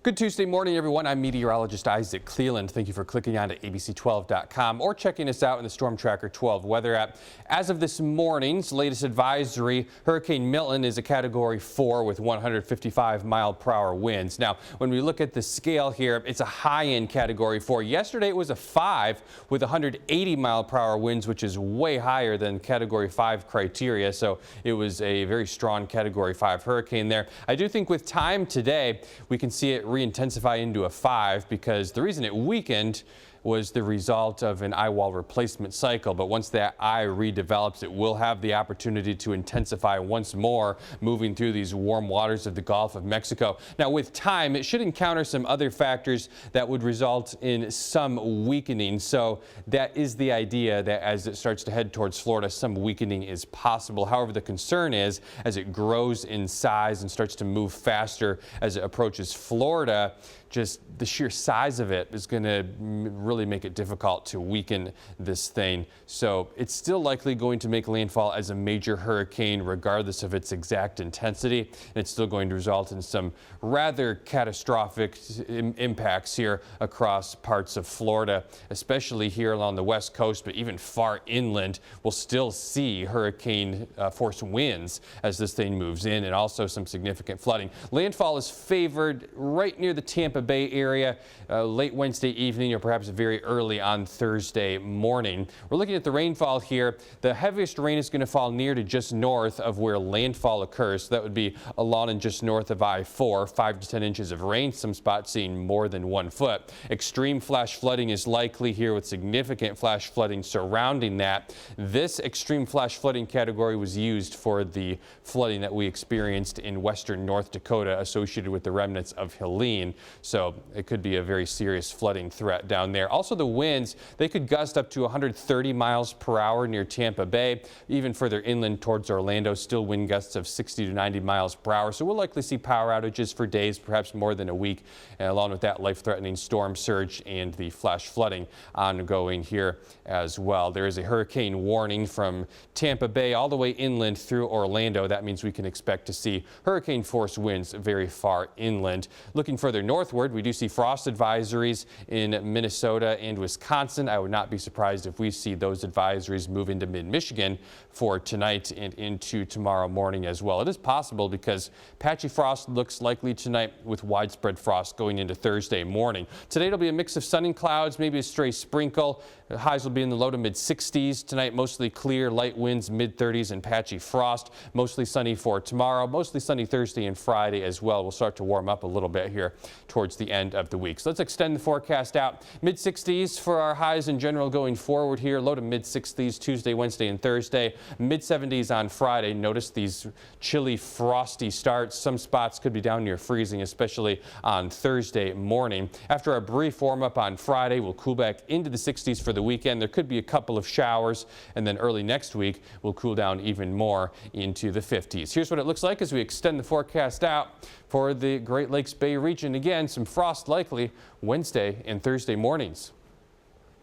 Good Tuesday morning, everyone. I'm meteorologist Isaac Cleland. Thank you for clicking on to abc12.com or checking us out in the Storm Tracker 12 weather app. As of this morning's latest advisory, Hurricane Milton is a Category 4 with 155-mile-per-hour winds. Now, when we look at the scale here, it's a high-end Category 4. Yesterday, it was a 5 with 180-mile-per-hour winds, which is way higher than Category 5 criteria. So it was a very strong Category 5 hurricane there. I do think with time today, we can see it re-intensify into a 5 because the reason it weakened was the result of an eye wall replacement cycle. But once that eye redevelops, it will have the opportunity to intensify once more, moving through these warm waters of the Gulf of Mexico. Now, with time, it should encounter some other factors that would result in some weakening. So that is the idea, that as it starts to head towards Florida, some weakening is possible. However, the concern is as it grows in size and starts to move faster as it approaches Florida, just the sheer size of it is going to really make it difficult to weaken this thing. So it's still likely going to make landfall as a major hurricane regardless of its exact intensity. And it's still going to result in some rather catastrophic impacts here across parts of Florida, especially here along the west coast, but even far inland. We'll still see hurricane force winds as this thing moves in, and also some significant flooding. Landfall is favored right near the Tampa Bay area late Wednesday evening or perhaps very early on Thursday morning. We're looking at the rainfall here. The heaviest rain is going to fall near to just north of where landfall occurs. So that would be along and just north of I-4, 5 to 10 inches of rain, some spots seeing more than 1 foot. Extreme flash flooding is likely here with significant flash flooding surrounding that. This extreme flash flooding category was used for the flooding that we experienced in western North Dakota associated with the remnants of Helene. So it could be a very serious flooding threat down there. Also, the winds, they could gust up to 130 miles per hour near Tampa Bay. Even further inland towards Orlando, still wind gusts of 60 to 90 miles per hour. So we'll likely see power outages for days, perhaps more than a week. And along with that, life-threatening storm surge and the flash flooding ongoing here as well. There is a hurricane warning from Tampa Bay all the way inland through Orlando. That means we can expect to see hurricane force winds very far inland. Looking further northward, we do see frost advisories in Minnesota and Wisconsin. I would not be surprised if we see those advisories move into mid-Michigan for tonight and into tomorrow morning as well. It is possible because patchy frost looks likely tonight with widespread frost going into Thursday morning. Today it'll be a mix of sun and clouds, maybe a stray sprinkle. The highs will be in the low to mid 60s. Tonight mostly clear, light winds, mid 30s and patchy frost. Mostly sunny for tomorrow, mostly sunny Thursday and Friday as well. We'll start to warm up a little bit here towards the end of the week. So let's extend the forecast out. Mid 60s for our highs in general going forward here. Low to mid 60s Tuesday, Wednesday and Thursday. Mid 70s on Friday. Notice these chilly, frosty starts. Some spots could be down near freezing, especially on Thursday morning. After a brief warm up on Friday, we'll cool back into the 60s for the weekend. There could be a couple of showers, and then early next week we'll cool down even more into the 50s. Here's what it looks like as we extend the forecast out for the Great Lakes Bay region. Again, some frost likely Wednesday and Thursday mornings.